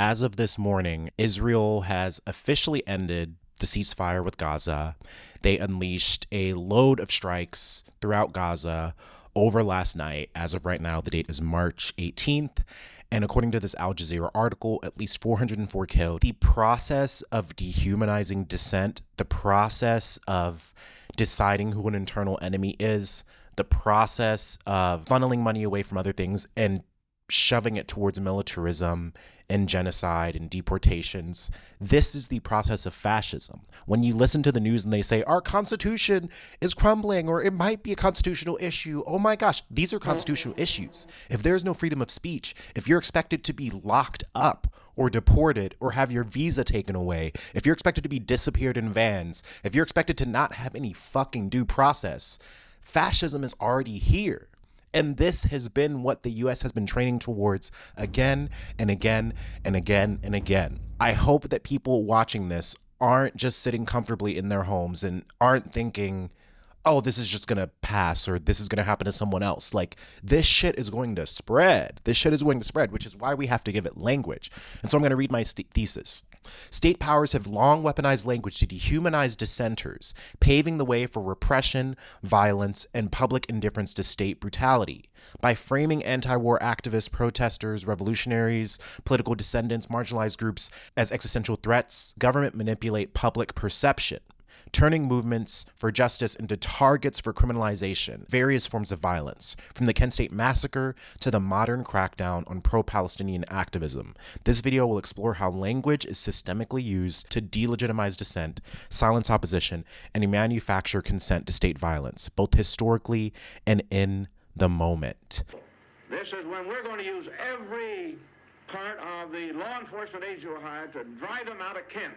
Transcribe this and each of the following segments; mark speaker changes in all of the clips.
Speaker 1: As of this morning, Israel has officially ended the ceasefire with Gaza. They unleashed a load of strikes throughout Gaza over last night. As of right now, the date is March 18th. And according to this Al Jazeera article, at least 404 killed. The process of dehumanizing dissent, the process of deciding who an internal enemy is, the process of funneling money away from other things and shoving it towards militarism and genocide and deportations. This is the process of fascism. When you listen to the news and they say, our constitution is crumbling or it might be a constitutional issue, oh my gosh, these are constitutional issues. If there's no freedom of speech, if you're expected to be locked up or deported or have your visa taken away, if you're expected to be disappeared in vans, if you're expected to not have any fucking due process, fascism is already here. And this has been what the US has been training towards again and again and again and again. I hope that people watching this aren't just sitting comfortably in their homes and aren't thinking, oh, this is just going to pass or this is going to happen to someone else. Like, this shit is going to spread. This shit is going to spread, which is why we have to give it language. And so I'm going to read my thesis. State powers have long weaponized language to dehumanize dissenters, paving the way for repression, violence, and public indifference to state brutality. By framing anti-war activists, protesters, revolutionaries, political dissidents, marginalized groups as existential threats, government manipulate public perception, turning movements for justice into targets for criminalization, various forms of violence, from the KENT State Massacre to the modern crackdown on pro-Palestinian activism. This video will explore how language is systemically used to delegitimize dissent, silence opposition, and manufacture consent to state violence, both historically and in the moment.
Speaker 2: This is when we're going to use every part of the law enforcement agency we hire to drive them out of Kent.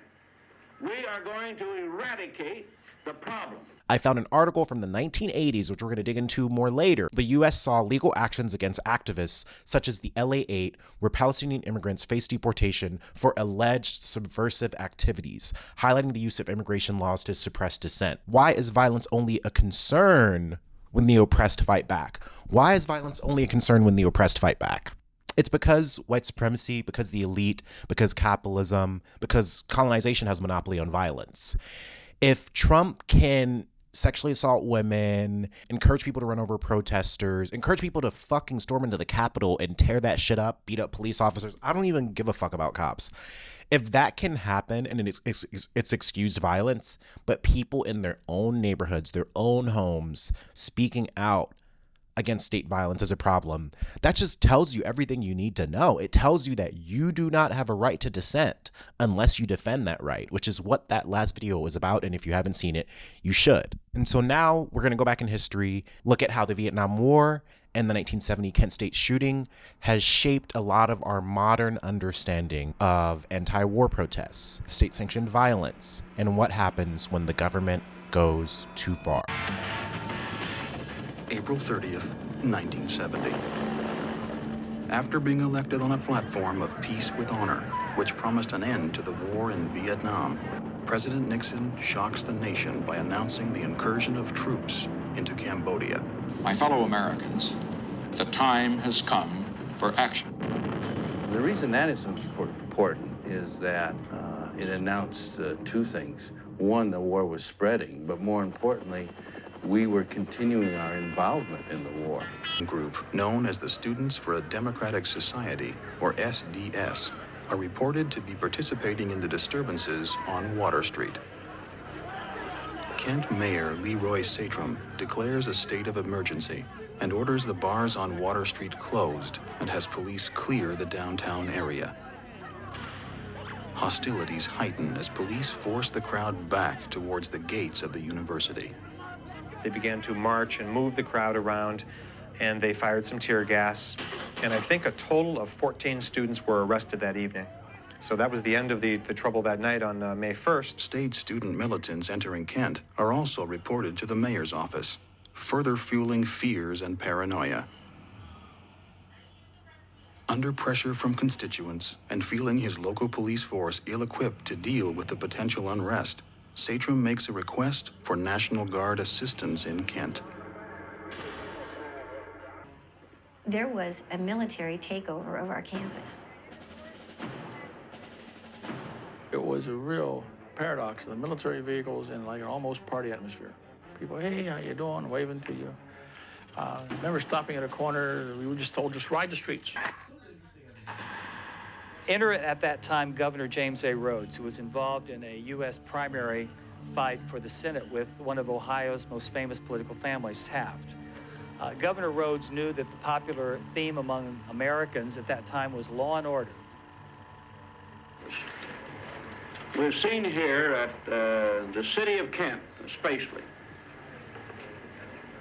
Speaker 2: We are going to eradicate the problem.
Speaker 1: I found an article from the 1980s, which we're going to dig into more later. The U.S. saw legal actions against activists, such as the LA-8, where Palestinian immigrants faced deportation for alleged subversive activities, highlighting the use of immigration laws to suppress dissent. Why is violence only a concern when the oppressed fight back? Why is violence only a concern when the oppressed fight back? It's because white supremacy, because the elite, because capitalism, because colonization has a monopoly on violence. If Trump can sexually assault women, encourage people to run over protesters, encourage people to fucking storm into the Capitol and tear that shit up, beat up police officers, I don't even give a fuck about cops. If that can happen and it's excused violence, but people in their own neighborhoods, their own homes, speaking out against state violence as a problem, that just tells you everything you need to know. It tells you that you do not have a right to dissent unless you defend that right, which is what that last video was about. And if you haven't seen it, you should. And so now we're going to go back in history, look at how the Vietnam War and the 1970 Kent State shooting has shaped a lot of our modern understanding of anti-war protests, state-sanctioned violence, and what happens when the government goes too far.
Speaker 3: April 30th, 1970. After being elected on a platform of peace with honor, which promised an end to the war in Vietnam, President Nixon shocks the nation by announcing the incursion of troops into Cambodia.
Speaker 4: My fellow Americans, the time has come for action.
Speaker 5: The reason that is important is that it announced two things. One, the war was spreading, but more importantly, we were continuing our involvement in the war.
Speaker 3: Group known as the Students for a Democratic Society, or SDS, are reported to be participating in the disturbances on Water Street. Kent Mayor Leroy Satrum declares a state of emergency and orders the bars on Water Street closed and has police clear the downtown area. Hostilities heighten as police force the crowd back towards the gates of the university.
Speaker 6: They began to march and move the crowd around, and they fired some tear gas. And I think a total of 14 students were arrested that evening. So that was the end of the trouble that night on May 1st.
Speaker 3: State student militants entering Kent are also reported to the mayor's office, further fueling fears and paranoia. Under pressure from constituents and feeling his local police force ill-equipped to deal with the potential unrest, Satrum makes a request for National Guard assistance in Kent.
Speaker 7: There was a military takeover of our campus. It was a real paradox. The military vehicles in like an almost party atmosphere. People, hey, how you doing? Waving to you. Remember stopping at a corner, we were just told, just ride the streets.
Speaker 8: Enter at that time Governor James A. Rhodes, who was involved in a U.S. primary fight for the Senate with one of Ohio's most famous political families, Taft. Governor Rhodes knew that the popular theme among Americans at that time was law and order.
Speaker 2: We're seen here at the city of Kent, especially,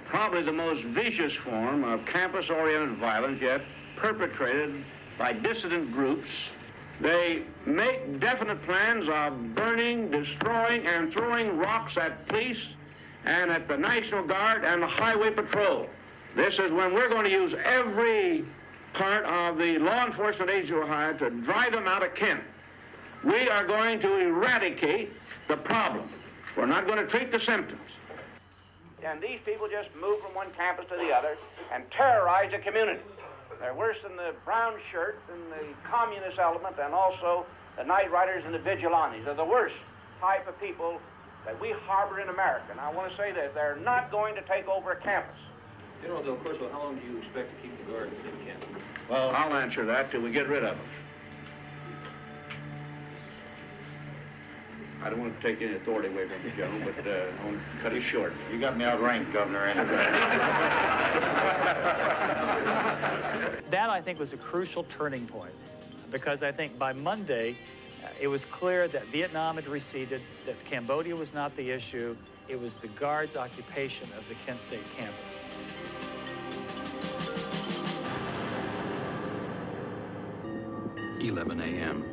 Speaker 2: probably the most vicious form of campus-oriented violence yet perpetrated by dissident groups. They make definite plans of burning, destroying, and throwing rocks at police and at the National Guard and the Highway Patrol. This is when we're going to use every part of the law enforcement agency of Ohio to drive them out of Kent. We are going to eradicate the problem. We're not going to treat the symptoms. And these people just move from one campus to the other and terrorize the community. They're worse than the brown shirts and the communist element and also the night riders and the vigilantes. They're the worst type of people that we harbor in America. And I want to say that they're not going to take over a campus.
Speaker 9: General Del Corso, how long do you expect to keep the guard in Kent?
Speaker 2: Well, I'll answer that till we get rid of them. I don't want to take any authority away from you, General, but I want to cut it short.
Speaker 10: You got me outranked, Governor.
Speaker 8: That, I think, was a crucial turning point, because I think by Monday, it was clear that Vietnam had receded, that Cambodia was not the issue. It was the Guard's occupation of the Kent State campus.
Speaker 3: (11 a.m.)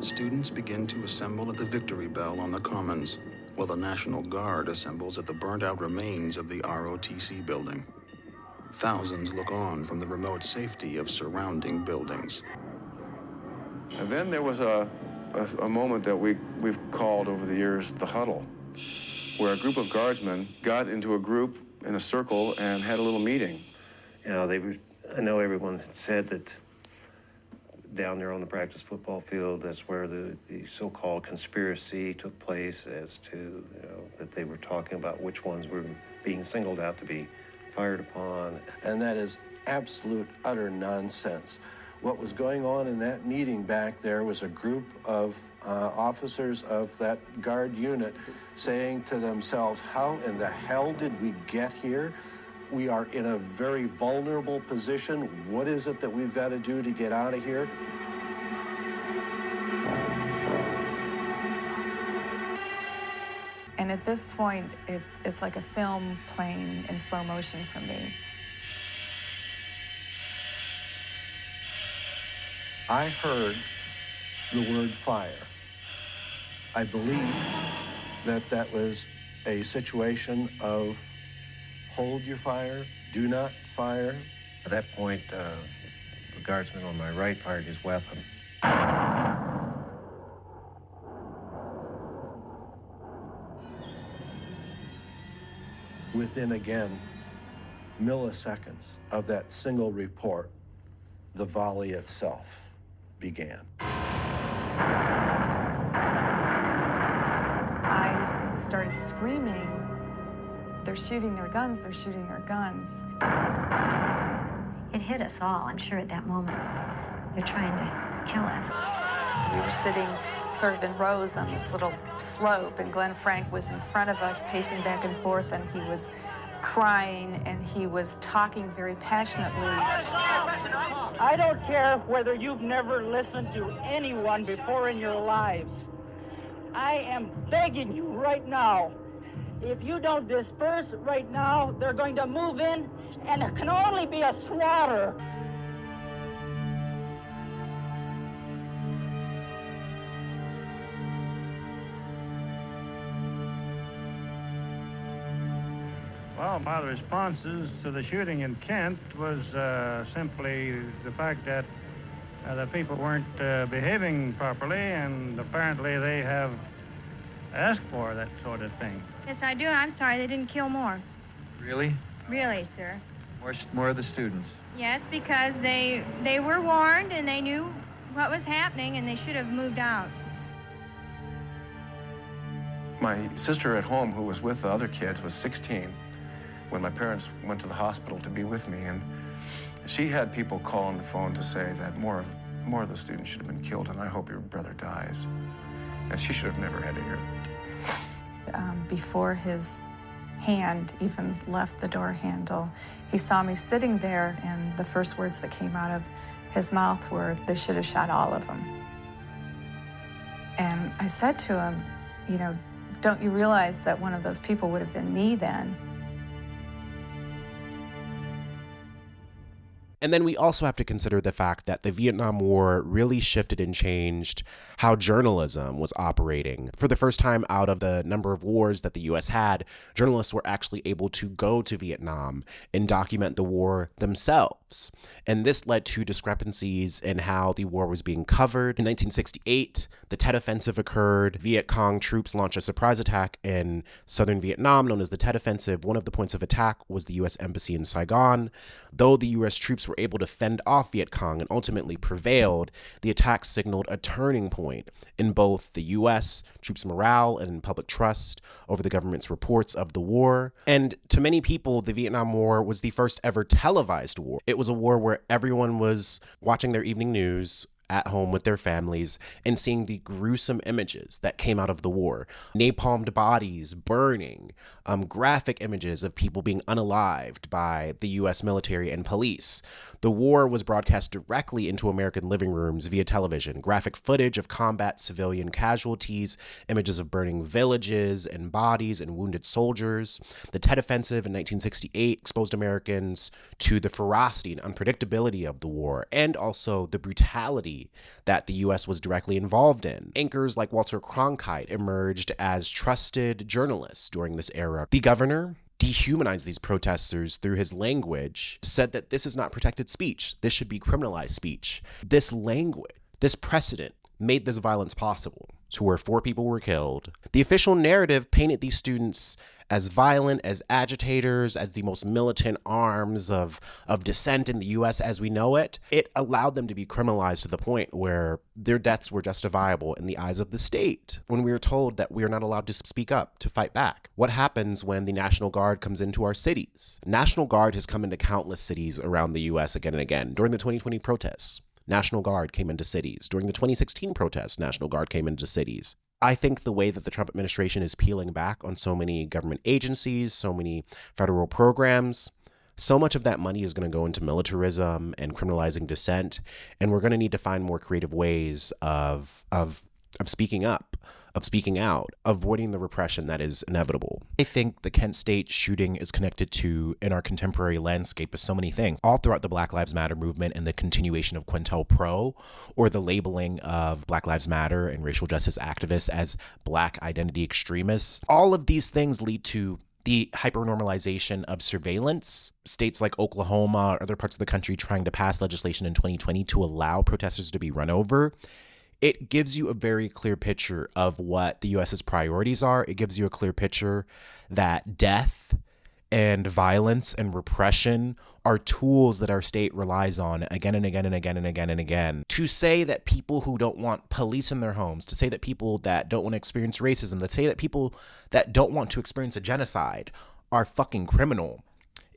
Speaker 3: Students begin to assemble at the Victory Bell on the Commons, while the National Guard assembles at the burnt-out remains of the ROTC building. Thousands look on from the remote safety of surrounding buildings.
Speaker 11: And then there was a moment that we've called over the years the huddle, where a group of guardsmen got into a group in a circle and had a little meeting.
Speaker 12: You know, I know everyone had said that down there on the practice football field, that's where the so-called conspiracy took place as to, you know, that they were talking about which ones were being singled out to be fired upon.
Speaker 13: And that is absolute, utter nonsense. What was going on in that meeting back there was a group of officers of that Guard unit saying to themselves, how in the hell did we get here? We are in a very vulnerable position. What is it that we've got to do to get out of here?
Speaker 14: And at this point, it's like a film playing in slow motion for me.
Speaker 13: I heard the word fire. I believe that that was a situation of hold your fire, do not fire.
Speaker 12: At that point, the guardsman on my right fired his weapon.
Speaker 13: Within, again, milliseconds of that single report, the volley itself began.
Speaker 14: I started screaming, they're shooting their guns, they're shooting their guns.
Speaker 15: It hit us all, I'm sure, at that moment. They're trying to kill us.
Speaker 14: We were sitting sort of in rows on this little slope, and Glenn Frank was in front of us, pacing back and forth, and he was crying, and he was talking very passionately.
Speaker 16: I don't care whether you've never listened to anyone before in your lives. I am begging you right now, if you don't disperse right now, they're going to move in, and it can only be a slaughter.
Speaker 17: Well, my responses to the shooting in Kent was simply the fact that the people weren't behaving properly, and apparently they have asked for that sort of thing.
Speaker 18: Yes, I do. I'm sorry they didn't kill more.
Speaker 9: Really?
Speaker 18: Really, sir.
Speaker 9: More of the students?
Speaker 18: Yes, because they were warned and they knew what was happening and they should have moved out.
Speaker 11: My sister at home, who was with the other kids, was 16 when my parents went to the hospital to be with me, and she had people call on the phone to say that more of the students should have been killed, and I hope your brother dies. And she should have never had to hear it.
Speaker 14: Before his hand even left the door handle, he saw me sitting there, and the first words that came out of his mouth were, "They should have shot all of them." And I said to him, you know, don't you realize that one of those people would have been me then?
Speaker 1: And then we also have to consider the fact that the Vietnam War really shifted and changed how journalism was operating. For the first time out of the number of wars that the US had, journalists were actually able to go to Vietnam and document the war themselves. And this led to discrepancies in how the war was being covered. In 1968, the Tet Offensive occurred. Viet Cong troops launched a surprise attack in southern Vietnam known as the Tet Offensive. One of the points of attack was the US Embassy in Saigon. Though the US troops were able to fend off Viet Cong and ultimately prevailed, the attack signaled a turning point in both the US troops' morale and public trust over the government's reports of the war. And to many people, the Vietnam War was the first ever televised war. It was a war where everyone was watching their evening news at home with their families and seeing the gruesome images that came out of the war. Napalmed bodies burning, graphic images of people being unalived by the US military and police. The war was broadcast directly into American living rooms via television. Graphic footage of combat civilian casualties, images of burning villages and bodies and wounded soldiers. The Tet Offensive in 1968 exposed Americans to the ferocity and unpredictability of the war, and also the brutality that the US was directly involved in. Anchors like Walter Cronkite emerged as trusted journalists during this era. The governor dehumanized these protesters through his language, said that this is not protected speech. This should be criminalized speech. This language, this precedent made this violence possible, to where 4 people were killed. The official narrative painted these students as violent, as agitators, as the most militant arms of dissent in the US as we know it. It allowed them to be criminalized to the point where their deaths were justifiable in the eyes of the state. When we were told that we are not allowed to speak up, to fight back. What happens when the National Guard comes into our cities? National Guard has come into countless cities around the US again and again. During the 2020 protests, National Guard came into cities. During the 2016 protests, National Guard came into cities. I think the way that the Trump administration is peeling back on so many government agencies, so many federal programs, so much of that money is going to go into militarism and criminalizing dissent, and we're going to need to find more creative ways of speaking up, of speaking out, avoiding the repression that is inevitable. I think the Kent State shooting is connected to, in our contemporary landscape, is so many things. All throughout the Black Lives Matter movement and the continuation of COINTELPRO, or the labeling of Black Lives Matter and racial justice activists as Black identity extremists, all of these things lead to the hypernormalization of surveillance. States like Oklahoma or other parts of the country trying to pass legislation in 2020 to allow protesters to be run over. It gives you a very clear picture of what the US's priorities are. It gives you a clear picture that death and violence and repression are tools that our state relies on again and again and again and again and again. To say that people who don't want police in their homes, to say that people that don't want to experience racism, to say that people that don't want to experience a genocide are fucking criminal,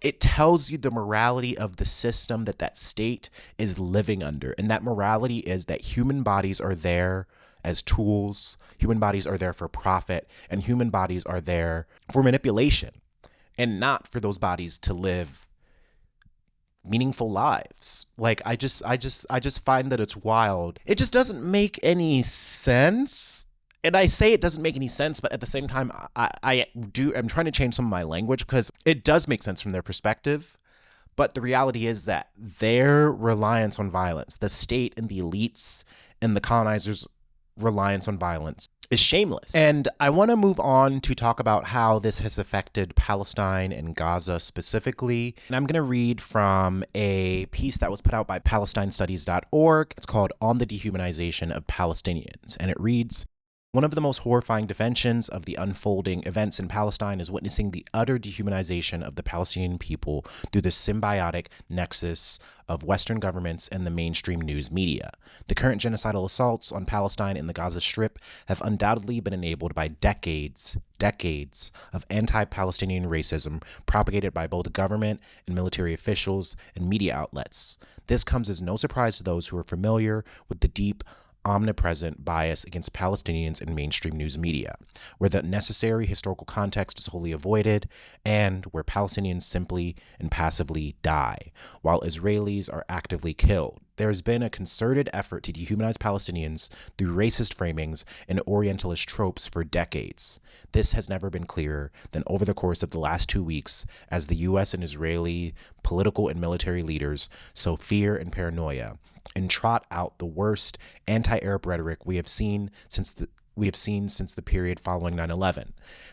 Speaker 1: it tells you the morality of the system that that state is living under. And that morality is that human bodies are there as tools, human bodies are there for profit, and human bodies are there for manipulation, and not for those bodies to live meaningful lives. Like, I just find that it's wild. It just doesn't make any sense. And I say it doesn't make any sense, but at the same time, I'm trying to change some of my language because it does make sense from their perspective. But the reality is that their reliance on violence, the state and the elites and the colonizers' reliance on violence, is shameless. And I want to move on to talk about how this has affected Palestine and Gaza specifically. And I'm going to read from a piece that was put out by PalestineStudies.org. It's called On the Dehumanization of Palestinians. And it reads, One of the most horrifying dimensions of the unfolding events in Palestine is witnessing the utter dehumanization of the Palestinian people through the symbiotic nexus of Western governments and the mainstream news media. The current genocidal assaults on Palestine in the Gaza Strip have undoubtedly been enabled by decades of anti-Palestinian racism propagated by both government and military officials and media outlets. This comes as no surprise to those who are familiar with the deep, omnipresent bias against Palestinians in mainstream news media, where the necessary historical context is wholly avoided and where Palestinians simply and passively die, while Israelis are actively killed. There has been a concerted effort to dehumanize Palestinians through racist framings and Orientalist tropes for decades. This has never been clearer than over the course of the last 2 weeks as the U.S. and Israeli political and military leaders sow fear and paranoia and trot out the worst anti-Arab rhetoric we have seen since the period following 9/11.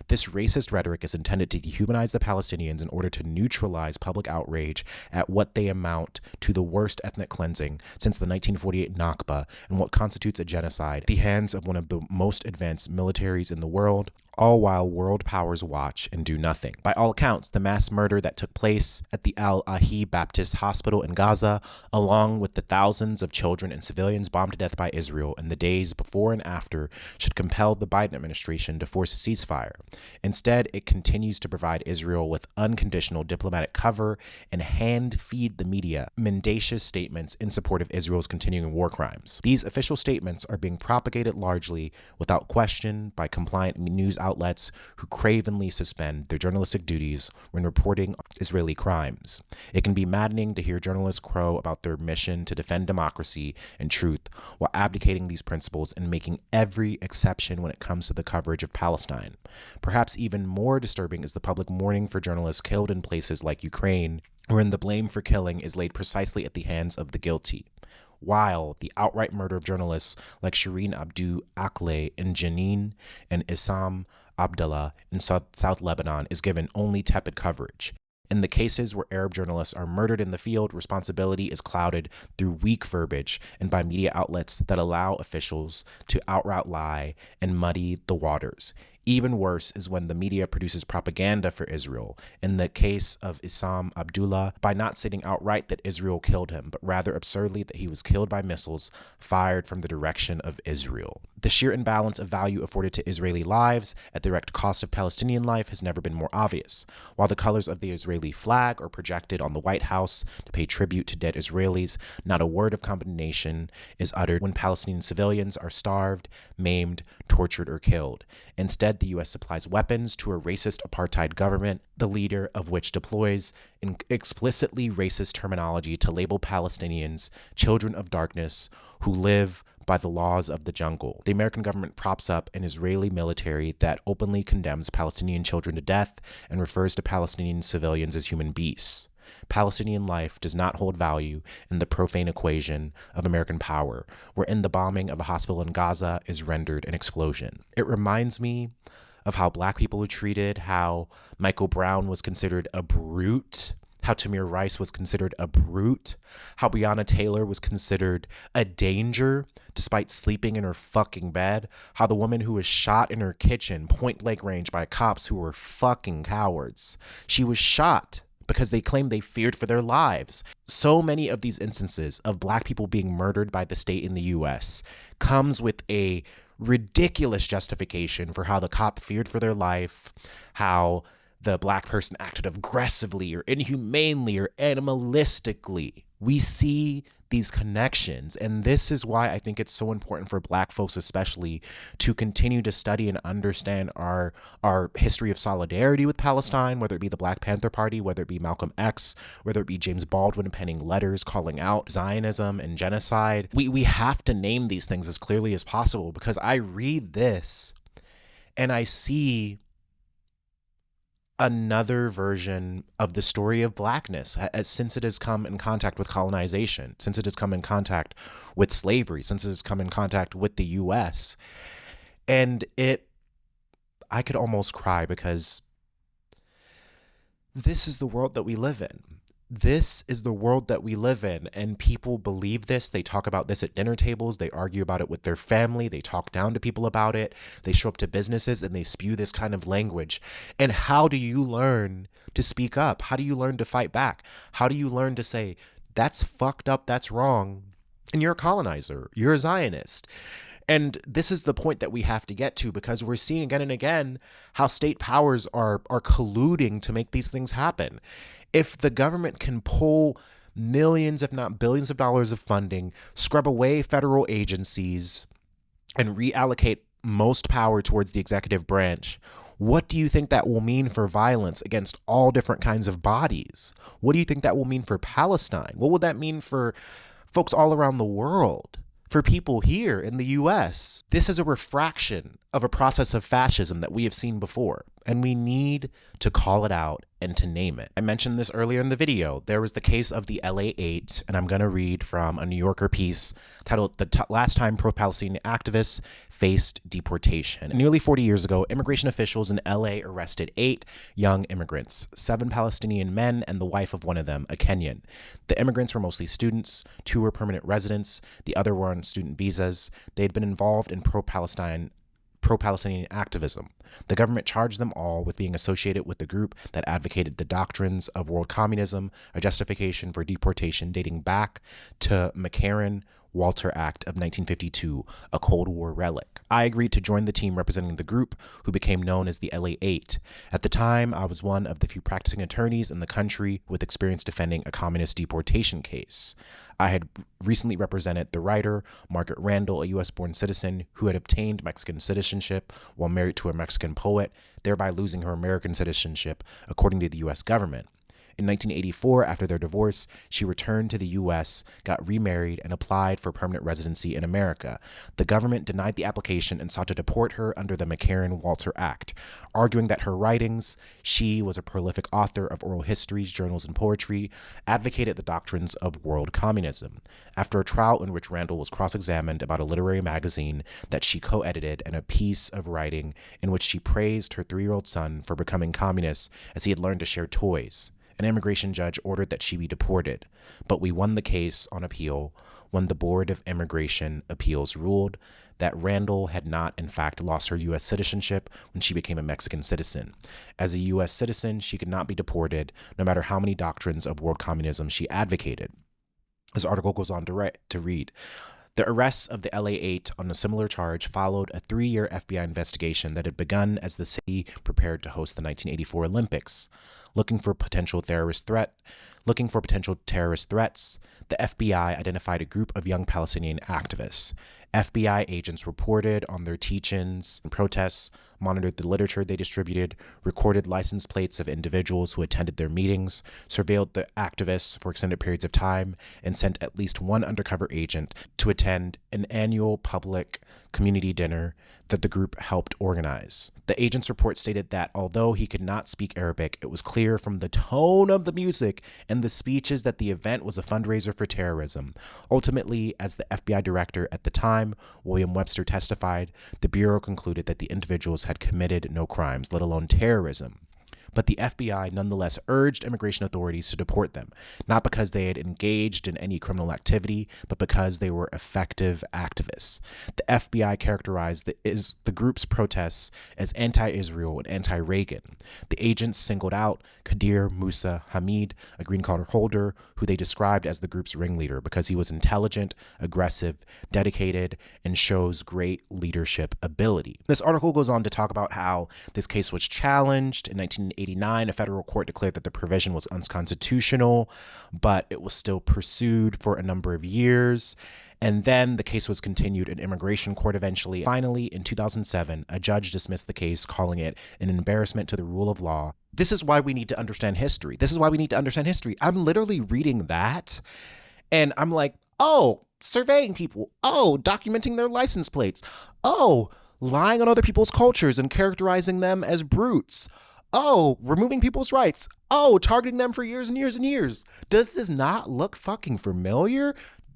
Speaker 1: This racist rhetoric is intended to dehumanize the Palestinians in order to neutralize public outrage at what they amount to the worst ethnic cleansing since the 1948 Nakba and what constitutes a genocide at the hands of one of the most advanced militaries in the world, all while world powers watch and do nothing. By all accounts, the mass murder that took place at the Al-Ahi Baptist Hospital in Gaza, along with the thousands of children and civilians bombed to death by Israel in the days before and after, should compel the Biden administration to force a ceasefire. Instead, it continues to provide Israel with unconditional diplomatic cover and hand-feed the media mendacious statements in support of Israel's continuing war crimes. These official statements are being propagated largely without question by compliant news outlets who cravenly suspend their journalistic duties when reporting Israeli crimes. It can be maddening to hear journalists crow about their mission to defend democracy and truth while abdicating these principles and making every exception when it comes to the coverage of Palestine. Perhaps even more disturbing is the public mourning for journalists killed in places like Ukraine, wherein the blame for killing is laid precisely at the hands of the guilty, while the outright murder of journalists like Shireen Abdu Akleh in Jenin and Issam Abdallah in South Lebanon is given only tepid coverage. In the cases where Arab journalists are murdered in the field, responsibility is clouded through weak verbiage and by media outlets that allow officials to outright lie and muddy the waters. Even worse is when the media produces propaganda for Israel. In the case of Issam Abdullah, by not stating outright that Israel killed him, but rather absurdly that he was killed by missiles fired from the direction of Israel. The sheer imbalance of value afforded to Israeli lives at the direct cost of Palestinian life has never been more obvious. While the colors of the Israeli flag are projected on the White House to pay tribute to dead Israelis, not a word of condemnation is uttered when Palestinian civilians are starved, maimed, tortured, or killed. Instead, the U.S. supplies weapons to a racist apartheid government, the leader of which deploys an explicitly racist terminology to label Palestinians children of darkness who live by the laws of the jungle. The American government props up an Israeli military that openly condemns Palestinian children to death and refers to Palestinian civilians as human beasts. Palestinian life does not hold value in the profane equation of American power, wherein the bombing of a hospital in Gaza is rendered an explosion. It reminds me of how black people are treated, how Michael Brown was considered a brute, how Tamir Rice was considered a brute, how Breonna Taylor was considered a danger despite sleeping in her fucking bed, how the woman who was shot in her kitchen point-blank range by cops who were fucking cowards, she was shot because they claimed they feared for their lives. So many of these instances of black people being murdered by the state in the U.S. comes with a ridiculous justification for how the cop feared for their life, how the black person acted aggressively or inhumanely or animalistically. We see these connections, and this is why I think it's so important for black folks especially to continue to study and understand our history of solidarity with Palestine, whether it be the Black Panther Party, whether it be Malcolm X, whether it be James Baldwin penning letters calling out Zionism and genocide. We have to name these things as clearly as possible, because I read this and I see another version of the story of blackness since it has come in contact with colonization, since it has come in contact with slavery, since it has come in contact with the U.S. And I could almost cry, because this is the world that we live in. this is the world that we live in, and people believe this. They talk about this at dinner tables. They argue about it with their family. They talk down to people about it. They show up to businesses and they spew this kind of language. And how do you learn to speak up? How do you learn to fight back? How do you learn to say, that's fucked up, that's wrong, and you're a colonizer, you're a Zionist? And this is the point that we have to get to, because we're seeing again and again how state powers are colluding to make these things happen. If the government can pull millions, if not billions of dollars of funding, scrub away federal agencies, and reallocate most power towards the executive branch, what do you think that will mean for violence against all different kinds of bodies? What do you think that will mean for Palestine? What will that mean for folks all around the world? For people here in the US? This is a refraction of a process of fascism that we have seen before, and we need to call it out and to name it. I mentioned this earlier in the video. There was the case of the LA 8, and I'm going to read from a New Yorker piece titled "The Last Time Pro-Palestinian Activists Faced Deportation." Nearly 40 years ago, immigration officials in LA arrested 8 young immigrants, 7 Palestinian men and the wife of one of them, a Kenyan. The immigrants were mostly students, 2 were permanent residents, the other were on student visas. They had been involved in pro-Palestinian activism. The government charged them all with being associated with the group that advocated the doctrines of world communism, a justification for deportation dating back to McCarran-Walter Act of 1952, a Cold War relic. I agreed to join the team representing the group, who became known as the LA 8. At the time, I was one of the few practicing attorneys in the country with experience defending a communist deportation case. I had recently represented the writer Margaret Randall, a U.S.-born citizen who had obtained Mexican citizenship while married to a Mexican poet, thereby losing her American citizenship, according to the U.S. government. In 1984, after their divorce, she returned to the U.S., got remarried, and applied for permanent residency in America. The government denied the application and sought to deport her under the McCarran-Walter Act, arguing that her writings, she was a prolific author of oral histories, journals, and poetry, advocated the doctrines of world communism. After a trial in which Randall was cross-examined about a literary magazine that she co-edited and a piece of writing in which she praised her 3-year-old son for becoming communist as he had learned to share toys, an immigration judge ordered that she be deported, but we won the case on appeal when the Board of Immigration Appeals ruled that Randall had not, in fact, lost her U.S. citizenship when she became a Mexican citizen. As a U.S. citizen, she could not be deported, no matter how many doctrines of world communism she advocated. This article goes on to read, the arrests of the LA 8 on a similar charge followed a 3-year FBI investigation that had begun as the city prepared to host the 1984 Olympics. Looking for potential terrorist threats, the FBI identified a group of young Palestinian activists. FBI agents reported on their teach-ins and protests, monitored the literature they distributed, recorded license plates of individuals who attended their meetings, surveilled the activists for extended periods of time, and sent at least one undercover agent to attend an annual public community dinner that the group helped organize. The agent's report stated that although he could not speak Arabic, it was clear from the tone of the music and the speeches that the event was a fundraiser for terrorism. Ultimately, as the FBI director at the time, William Webster, testified, the Bureau concluded that the individuals had committed no crimes, let alone terrorism. But the FBI nonetheless urged immigration authorities to deport them, not because they had engaged in any criminal activity, but because they were effective activists. The FBI characterized the group's protests as anti-Israel and anti-Reagan. The agents singled out Qadir Musa Hamid, a green card holder, who they described as the group's ringleader because he was intelligent, aggressive, dedicated, and shows great leadership ability. This article goes on to talk about how this case was challenged in 1989. A federal court declared that the provision was unconstitutional, but it was still pursued for a number of years. And then the case was continued in immigration court eventually. Finally, in 2007, a judge dismissed the case, calling it an embarrassment to the rule of law. This is why we need to understand history. I'm literally reading that, and I'm like, oh, surveying people. Oh, documenting their license plates. Oh, lying on other people's cultures and characterizing them as brutes. Oh, removing people's rights. Oh, targeting them for years and years and years. Does this not look fucking familiar?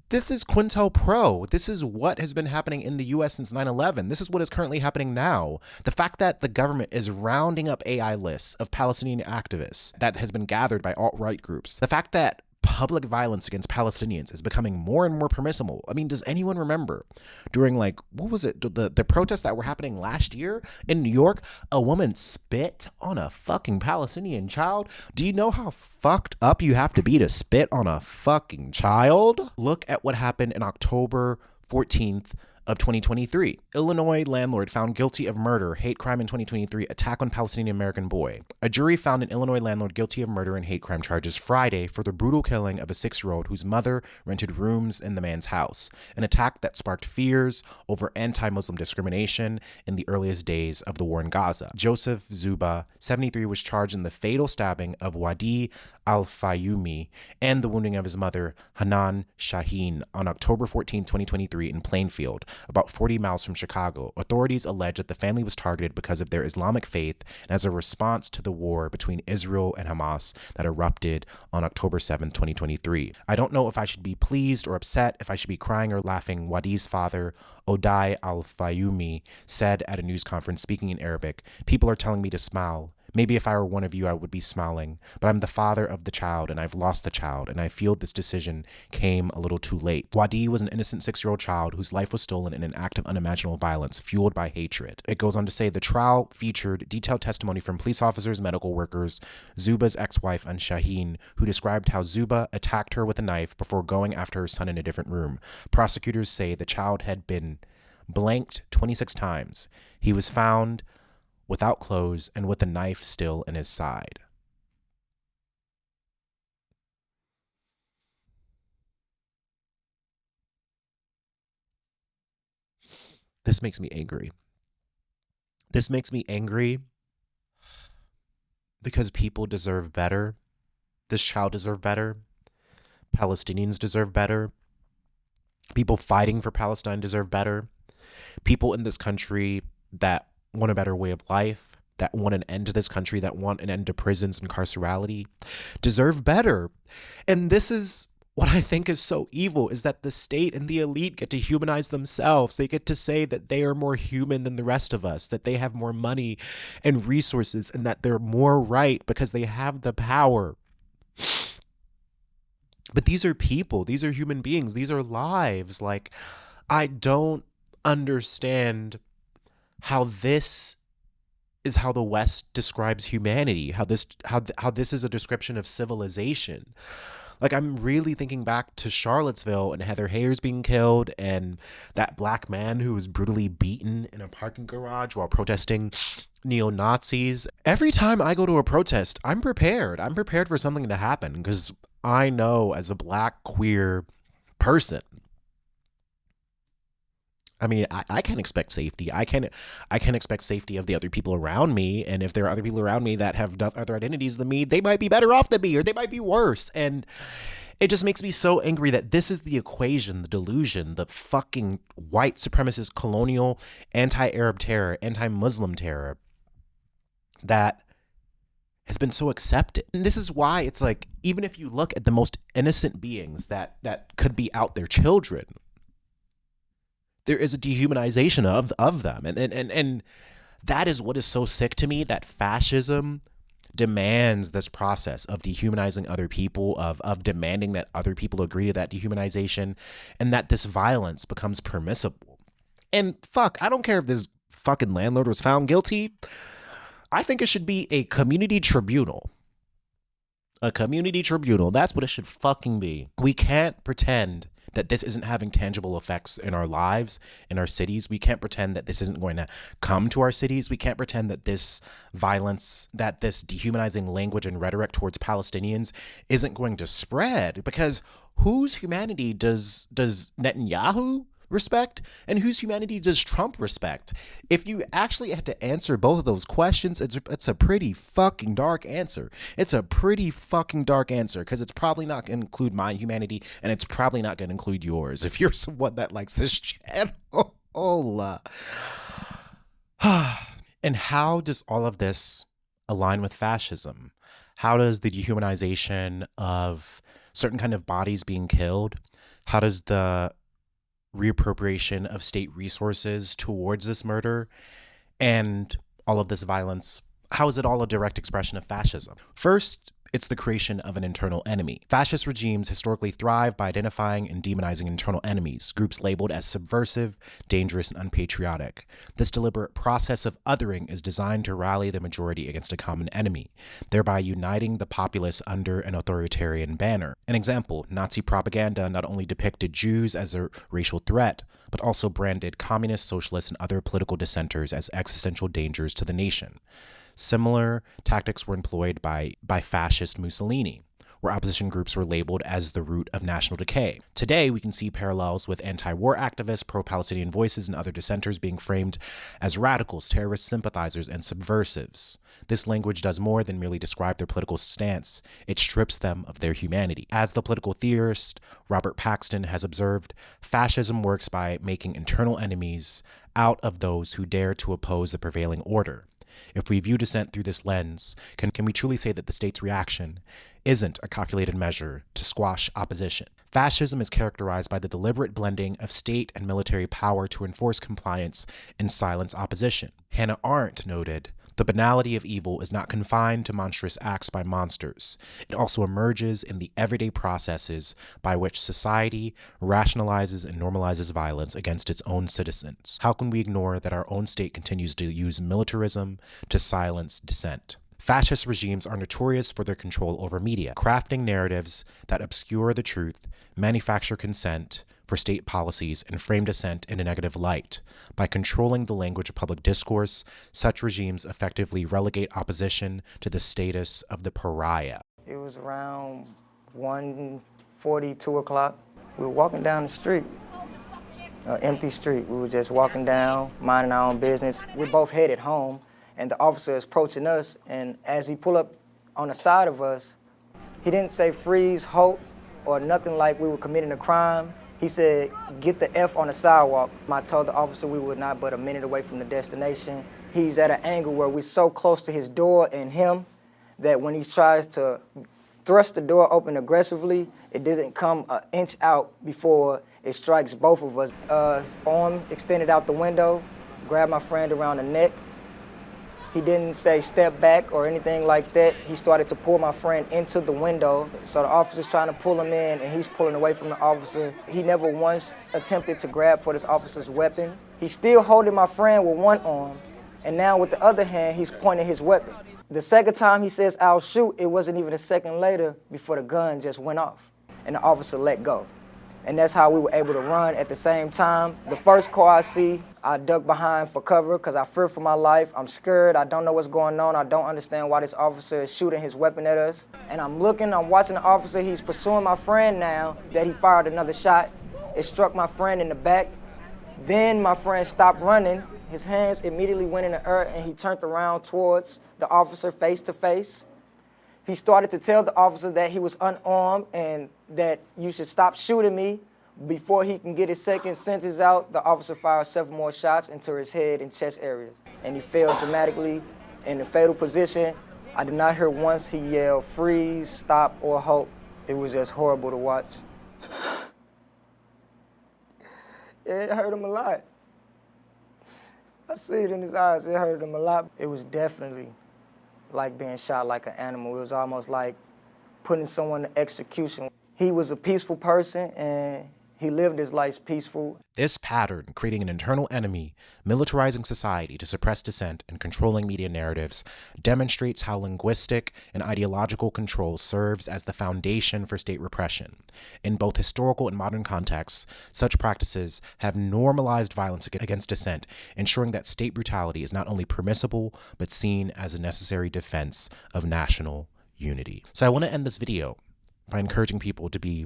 Speaker 1: This is COINTELPRO. This is what has been happening in the US since 9/11. This is what is currently happening now. The fact that the government is rounding up AI lists of Palestinian activists that has been gathered by alt-right groups. The fact that public violence against Palestinians is becoming more and more permissible. I mean, does anyone remember during what was it? The protests that were happening last year in New York, a woman spit on a fucking Palestinian child. Do you know how fucked up you have to be to spit on a fucking child? Look at what happened in October 14th of 2023. Illinois landlord found guilty of murder, hate crime in 2023, attack on Palestinian American boy. A jury found an Illinois landlord guilty of murder and hate crime charges Friday for the brutal killing of a 6-year-old whose mother rented rooms in the man's house. An attack that sparked fears over anti-Muslim discrimination in the earliest days of the war in Gaza. Joseph Zuba, 73, was charged in the fatal stabbing of Wadi al-Fayoumi and the wounding of his mother, Hanan Shaheen, on October 14, 2023 in Plainfield, about 40 miles from Chicago. Authorities allege that the family was targeted because of their Islamic faith and as a response to the war between Israel and Hamas that erupted on October 7, 2023. I don't know if I should be pleased or upset, if I should be crying or laughing. Wadi's father, Odai al-Fayoumi, said at a news conference speaking in Arabic, "People are telling me to smile. Maybe if I were one of you, I would be smiling, but I'm the father of the child and I've lost the child, and I feel this decision came a little too late." Wadi was an innocent 6-year-old child whose life was stolen in an act of unimaginable violence fueled by hatred. It goes on to say the trial featured detailed testimony from police officers, medical workers, Zuba's ex-wife, and Shaheen, who described how Zuba attacked her with a knife before going after her son in a different room. Prosecutors say the child had been blanked 26 times. He was found without clothes and with a knife still in his side. This makes me angry. This makes me angry because people deserve better. This child deserves better. Palestinians deserve better. People fighting for Palestine deserve better. People in this country that want a better way of life, that want an end to this country, that want an end to prisons and carcerality, deserve better. And this is what I think is so evil, is that the state and the elite get to humanize themselves. They get to say that they are more human than the rest of us, that they have more money and resources, and that they're more right because they have the power. But these are people, these are human beings, these are lives. Like, I don't understand how this is how the West describes humanity, how this is a description of civilization. Like, I'm really thinking back to Charlottesville and Heather Hayers being killed and that black man who was brutally beaten in a parking garage while protesting neo-Nazis. Every time I go to a protest, I'm prepared. I'm prepared for something to happen because I know as a black queer person, I mean, I can't expect safety. I can expect safety of the other people around me. And if there are other people around me that have other identities than me, they might be better off than me, or they might be worse. And it just makes me so angry that this is the equation, the delusion, the fucking white supremacist, colonial, anti-Arab terror, anti-Muslim terror that has been so accepted. And this is why it's like, even if you look at the most innocent beings that could be out there, children, there is a dehumanization of them. And that is what is so sick to me, that fascism demands this process of dehumanizing other people, of demanding that other people agree to that dehumanization, and that this violence becomes permissible. And fuck, I don't care if this fucking landlord was found guilty. I think it should be a community tribunal. A community tribunal. That's what it should fucking be. We can't pretend that this isn't having tangible effects in our lives, in our cities. We can't pretend that this isn't going to come to our cities. We can't pretend that this violence, that this dehumanizing language and rhetoric towards Palestinians isn't going to spread, because whose humanity does Netanyahu respect, and whose humanity does Trump respect? If you actually had to answer both of those questions, it's a pretty fucking dark answer. It's a pretty fucking dark answer, because it's probably not going to include my humanity, and it's probably not going to include yours if you're someone that likes this channel. And how does all of this align with fascism? How does the dehumanization of certain kind of bodies being killed, how does the reappropriation of state resources towards this murder and all of this violence, how is it all a direct expression of fascism? First, it's the creation of an internal enemy. Fascist regimes historically thrive by identifying and demonizing internal enemies, groups labeled as subversive, dangerous, and unpatriotic. This deliberate process of othering is designed to rally the majority against a common enemy, thereby uniting the populace under an authoritarian banner. An example, Nazi propaganda not only depicted Jews as a racial threat, but also branded communists, socialists, and other political dissenters as existential dangers to the nation. Similar tactics were employed by fascist Mussolini, where opposition groups were labeled as the root of national decay. Today, we can see parallels with anti-war activists, pro-Palestinian voices, and other dissenters being framed as radicals, terrorist sympathizers, and subversives. This language does more than merely describe their political stance. It strips them of their humanity. As the political theorist Robert Paxton has observed, fascism works by making internal enemies out of those who dare to oppose the prevailing order. If we view dissent through this lens, can we truly say that the state's reaction isn't a calculated measure to squash opposition? Fascism is characterized by the deliberate blending of state and military power to enforce compliance and silence opposition. Hannah Arendt noted, "The banality of evil is not confined to monstrous acts by monsters. It also emerges in the everyday processes by which society rationalizes and normalizes violence against its own citizens. How can we ignore that our own state continues to use militarism to silence dissent?" Fascist regimes are notorious for their control over media, crafting narratives that obscure the truth, manufacture consent for state policies, and frame dissent in a negative light. By controlling the language of public discourse, such regimes effectively relegate opposition to the status of the pariah.
Speaker 10: It was around 1:40, 2 o'clock. We were walking down the street, an empty street. We were just walking down, minding our own business. We're both headed home, and the officer is approaching us, and as he pulled up on the side of us, he didn't say freeze, halt, or nothing like we were committing a crime. He said, "Get the F on the sidewalk." I told the officer we were not but a minute away from the destination. He's at an angle where we're so close to his door and him that when he tries to thrust the door open aggressively, it doesn't come an inch out before it strikes both of us. His arm extended out the window, grabbed my friend around the neck. He didn't say step back or anything like that. He started to pull my friend into the window. So the officer's trying to pull him in and he's pulling away from the officer. He never once attempted to grab for this officer's weapon. He's still holding my friend with one arm, and now with the other hand, he's pointing his weapon. The second time he says, "I'll shoot," it wasn't even a second later before the gun just went off and the officer let go. And that's how we were able to run at the same time. The first car I see, I duck behind for cover because I fear for my life. I'm scared. I don't know what's going on. I don't understand why this officer is shooting his weapon at us. And I'm watching the officer. He's pursuing my friend now that he fired another shot. It struck my friend in the back. Then my friend stopped running. His hands immediately went in the air and he turned around towards the officer face to face. He started to tell the officer that he was unarmed and that you should stop shooting me. Before he can get his second sentence out, the officer fired several more shots into his head and chest areas. And he fell dramatically in the fatal position. I did not hear once he yelled, "Freeze, stop," or "halt." It was just horrible to watch. It hurt him a lot. I see it in his eyes, it hurt him a lot. It was definitely like being shot like an animal. It was almost like putting someone to execution. He was a peaceful person and he lived his life peaceful.
Speaker 1: This pattern, creating an internal enemy, militarizing society to suppress dissent, and controlling media narratives, demonstrates how linguistic and ideological control serves as the foundation for state repression. In both historical and modern contexts, such practices have normalized violence against dissent, ensuring that state brutality is not only permissible, but seen as a necessary defense of national unity. So I want to end this video by encouraging people to be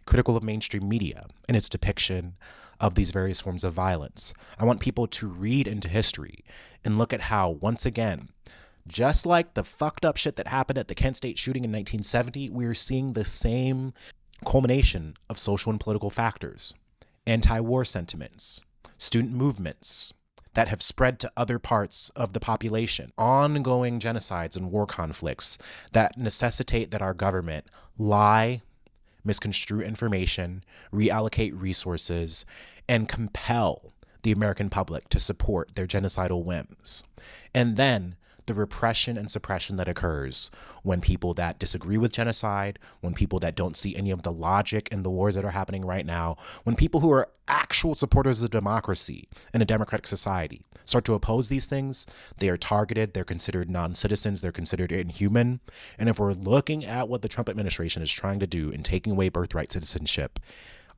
Speaker 1: critical of mainstream media and its depiction of these various forms of violence. I want people to read into history and look at how, once again, just like the fucked up shit that happened at the Kent State shooting in 1970, we're seeing the same culmination of social and political factors, anti-war sentiments, student movements, that have spread to other parts of the population, ongoing genocides and war conflicts that necessitate that our government lie, misconstrue information, reallocate resources, and compel the American public to support their genocidal whims. And then the repression and suppression that occurs when people that disagree with genocide, when people that don't see any of the logic in the wars that are happening right now, when people who are actual supporters of democracy in a democratic society start to oppose these things, they are targeted, they're considered non-citizens, they're considered inhuman. And if we're looking at what the Trump administration is trying to do in taking away birthright citizenship,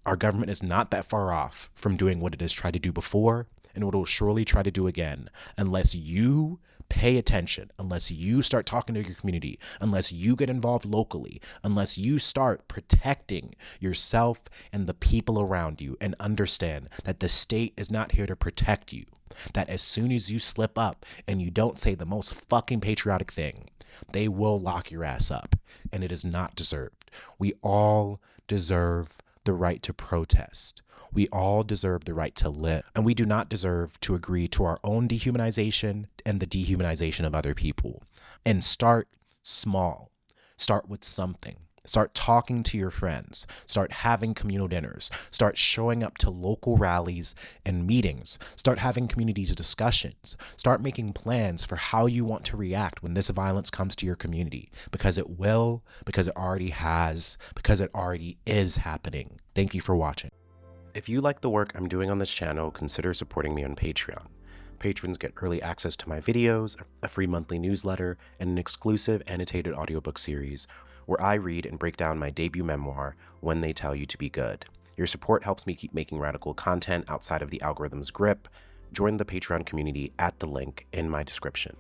Speaker 1: our government is not that far off from doing what it has tried to do before and what it will surely try to do again, unless you pay attention, unless you start talking to your community, unless you get involved locally, unless you start protecting yourself and the people around you and understand that the state is not here to protect you, that as soon as you slip up and you don't say the most fucking patriotic thing, they will lock your ass up, and it is not deserved. We all deserve the right to protest. We all deserve the right to live, and we do not deserve to agree to our own dehumanization and the dehumanization of other people. And start small. Start with something. Start talking to your friends. Start having communal dinners. Start showing up to local rallies and meetings. Start having community discussions. Start making plans for how you want to react when this violence comes to your community, because it will, because it already has, because it already is happening. Thank you for watching. If you like the work I'm doing on this channel, consider supporting me on Patreon. Patrons get early access to my videos, a free monthly newsletter, and an exclusive annotated audiobook series where I read and break down my debut memoir, When They Tell You to Be Good. Your support helps me keep making radical content outside of the algorithm's grip. Join the Patreon community at the link in my description.